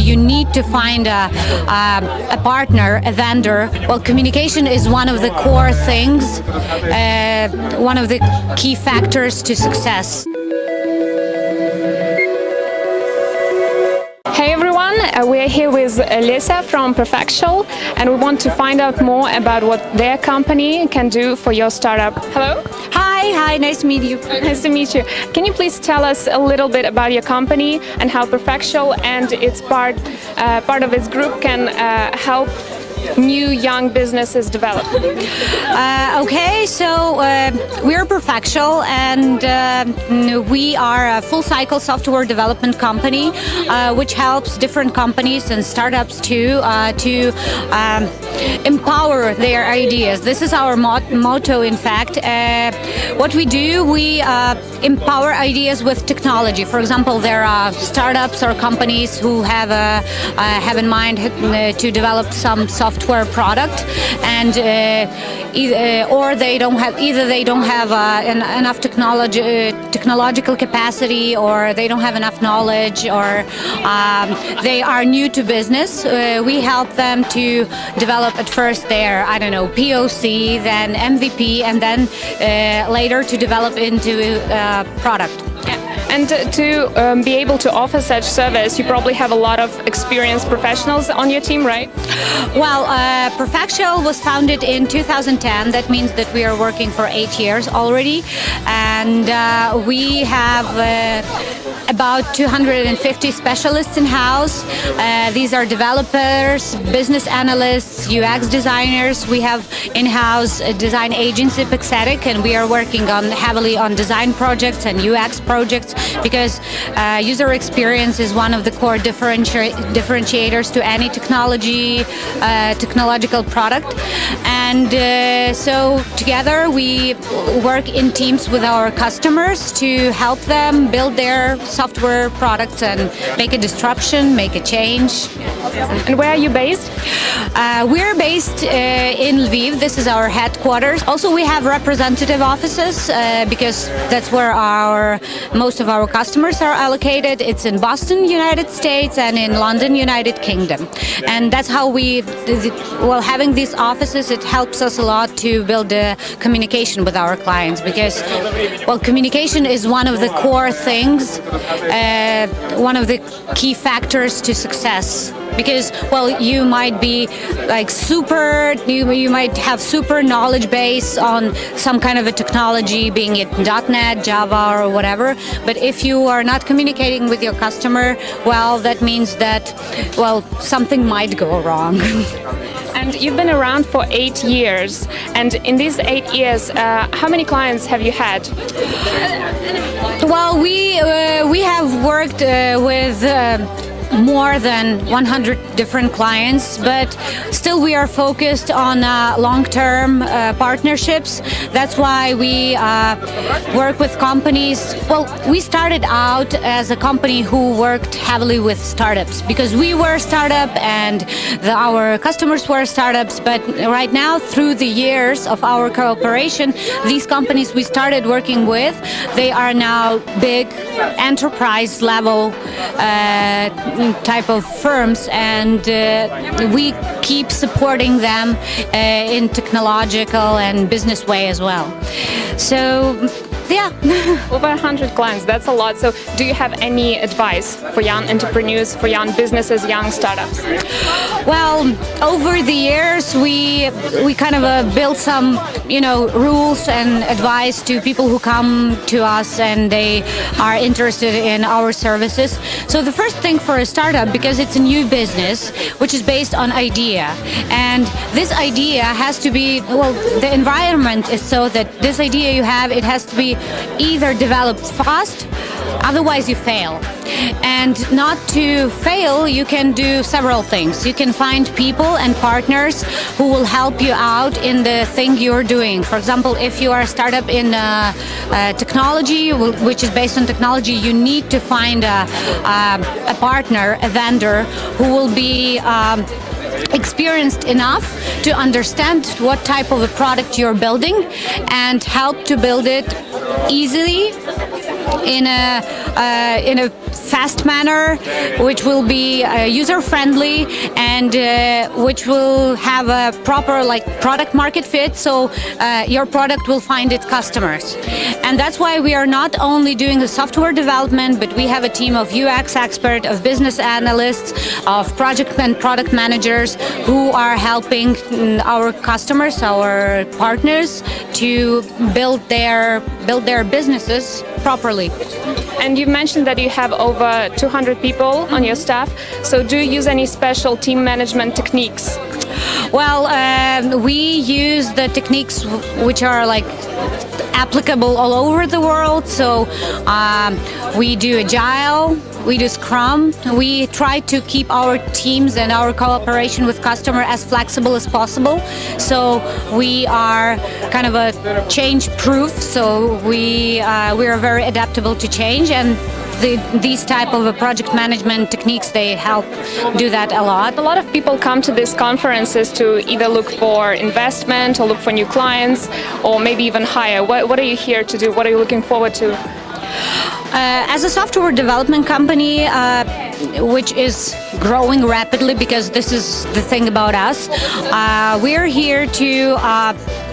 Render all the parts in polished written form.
you need to find a partner, a vendor. Well, communication is one of the core things, one of the key factors to success. Hey everyone, we are here with Lesia from Perfectial, and we want to find out more about what their company can do for your startup. Hello? Hi, nice to meet you. Nice to meet you. Can you please tell us a little bit about your company and how Perfectial and its part of its group can help new young businesses develop? Okay, so we're Perfectial, and we are a full-cycle software development company, which helps different companies and startups to empower their ideas. This is our motto, in fact. What we do, we empower ideas with technology. For example, there are startups or companies who have in mind to develop some software product, and either they don't have enough technological capacity, or they don't have enough knowledge, or they are new to business. We help them to develop at first their, POC, then MVP, and then later to develop into a product. And to be able to offer such service, you probably have a lot of experienced professionals on your team, right? Well, Perfectial was founded in 2010. That means that we are working for 8 years already, and we have about 250 specialists in-house. These are developers, business analysts, UX designers. We have in-house a design agency, Perfectial, and we are working heavily on design projects and UX projects, because user experience is one of the core differentiators to any technological product. And so together we work in teams with our customers to help them build their software products and make a disruption, make a change. And where are you based? We're based in Lviv. This is our headquarters. Also, we have representative offices because that's where most of our customers are allocated. It's in Boston, United States, and in London, United Kingdom. And that's how having these offices, it helps us a lot to build communication with our clients, because, communication is one of the core things, one of the key factors to success. Because, you might be you might have super knowledge base on some kind of a technology, being it .NET, Java, or whatever. But if you are not communicating with your customer, that means that, something might go wrong. And you've been around for 8 years. And in these 8 years, how many clients have you had? Well, we have worked with more than 100 different clients, but still we are focused on long-term partnerships. That's why we work with companies. Well, we started out as a company who worked heavily with startups, because we were a startup and our customers were startups. But right now, through the years of our cooperation, these companies we started working with, they are now big enterprise level type of firms, and we keep supporting them in technological and business way as well. So yeah. Over 100 clients, that's a lot. So do you have any advice for young entrepreneurs, for young businesses, young startups? Well, over the years, we kind of built some, rules and advice to people who come to us and they are interested in our services. So the first thing for a startup, because it's a new business, which is based on idea, and this idea has to be, the environment is so that this idea you have, it has to be either developed fast, otherwise you fail. And not to fail, you can do several things. You can find people and partners who will help you out in the thing you're doing. For example, if you are a startup in technology, which is based on technology, you need to find a partner, a vendor who will be experienced enough to understand what type of a product you're building and help to build it easily in a in a fast manner, which will be user-friendly and which will have a proper product market fit, so your product will find its customers. And that's why we are not only doing the software development, but we have a team of UX experts, of business analysts, of project and product managers who are helping our customers, our partners, to build their businesses properly. And you mentioned that you have over 200 people on your staff. So do you use any special team management techniques? Well, we use the techniques which are applicable all over the world. So we do Agile, we do Scrum. We try to keep our teams and our cooperation with customer as flexible as possible. So we are kind of a change-proof. So we are very adaptable to change, and these type of project management techniques, they help do that a lot. A lot of people come to these conferences to either look for investment or look for new clients or maybe even hire. What are you here to do? What are you looking forward to? As a software development company, which is growing rapidly, because this is the thing about us, we're here to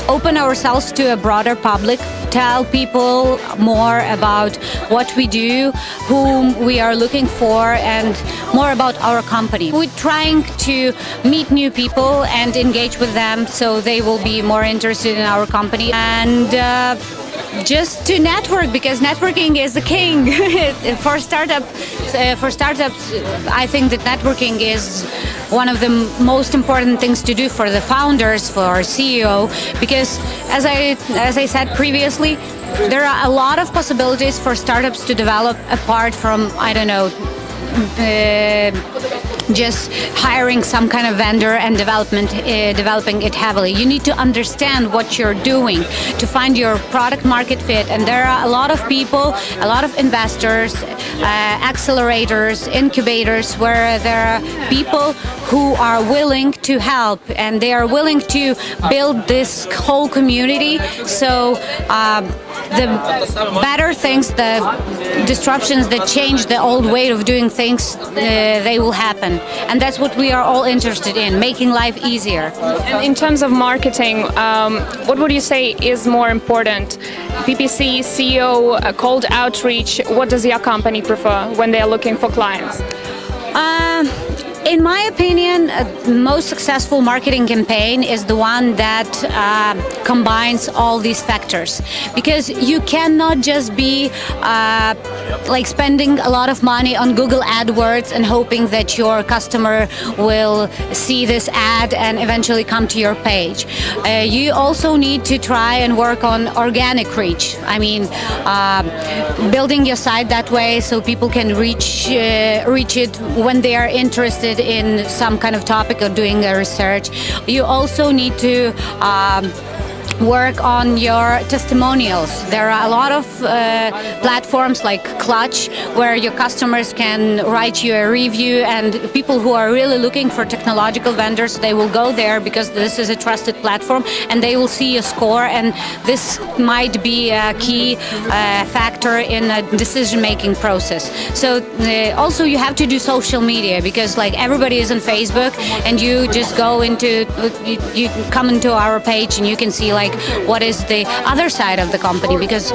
open ourselves to a broader public, tell people more about what we do, whom we are looking for, and more about our company. We're trying to meet new people and engage with them so they will be more interested in our company, and just to network, because networking is the king. For startups, I think that networking is one of the most important things to do for the founders, for CEO, because as I said previously, there are a lot of possibilities for startups to develop apart from, I don't know, just hiring some kind of vendor and developing it heavily. You need to understand what you're doing to find your product market fit, and there are a lot of people, a lot of investors, accelerators, incubators, where there are people who are willing to help, and they are willing to build this whole community. So the better things, the disruptions that change the old way of doing things, they will happen. And that's what we are all interested in, making life easier. And in terms of marketing, what would you say is more important? PPC, SEO, cold outreach, what does your company prefer when they are looking for clients? In my opinion, the most successful marketing campaign is the one that combines all these factors, because you cannot just be spending a lot of money on Google AdWords and hoping that your customer will see this ad and eventually come to your page. You also need to try and work on organic reach. I mean, building your site that way so people can reach it when they are interested in some kind of topic or doing a research. You also need to work on your testimonials. There are a lot of platforms like Clutch where your customers can write you a review, and people who are really looking for technological vendors, they will go there because this is a trusted platform, and they will see a score, and this might be a key factor in a decision-making process. So also you have to do social media, because everybody is on Facebook, and you just go into, you come into our page and you can see what is the other side of the company, because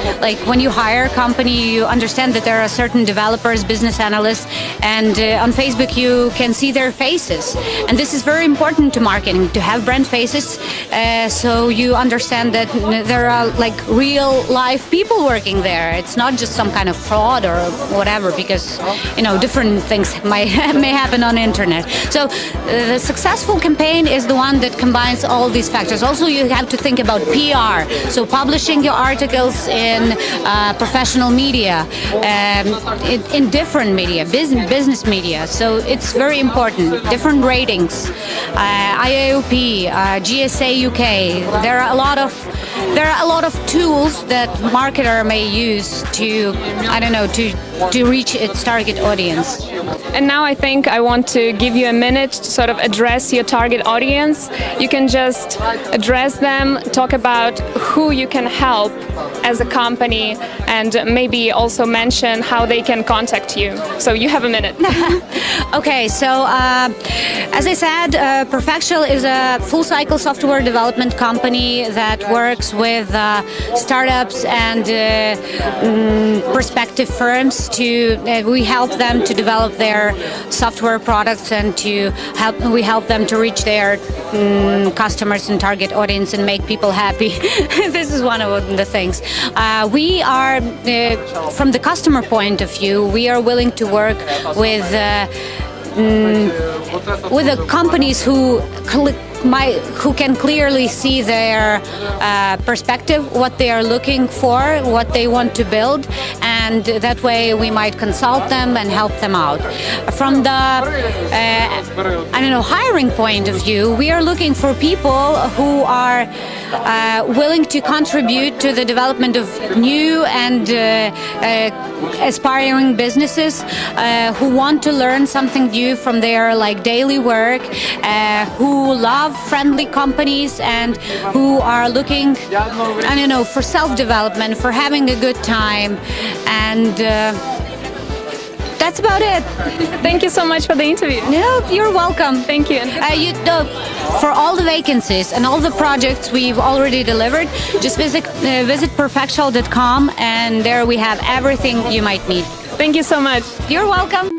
when you hire a company, you understand that there are certain developers, business analysts, and on Facebook you can see their faces, and this is very important to marketing, to have brand faces, so you understand that there are real life people working there. It's not just some kind of fraud or whatever, because different things may happen on the internet. So the successful campaign is the one that combines all these factors. Also, you have to think about PR, so publishing your articles in professional media, in different media, business media. So it's very important. Different ratings, IAOP, GSA UK. There are a lot of tools that marketer may use to, I don't know, to reach its target audience. And now I think I want to give you a minute to sort of address your target audience. You can just address them, talk about who you can help as a company, and maybe also mention how they can contact you. So you have a minute. Okay, so as I said, Perfectial is a full-cycle software development company that works with startups and prospective firms. We help them to develop their software products and we help them to reach their customers and target audience and make people happy. This is one of the things. We are, from the customer point of view, we are willing to work with the companies who can clearly see their perspective, what they are looking for, what they want to build, and that way we might consult them and help them out. From the hiring point of view, we are looking for people who are willing to contribute to the development of new and aspiring businesses, who want to learn something new from their daily work, who love friendly companies and who are looking, for self-development, for having a good time, and that's about it. Thank you so much for the interview. No, you're welcome. Thank you. For all the vacancies and all the projects we've already delivered, just visit perfectial.com, and there we have everything you might need. Thank you so much. You're welcome.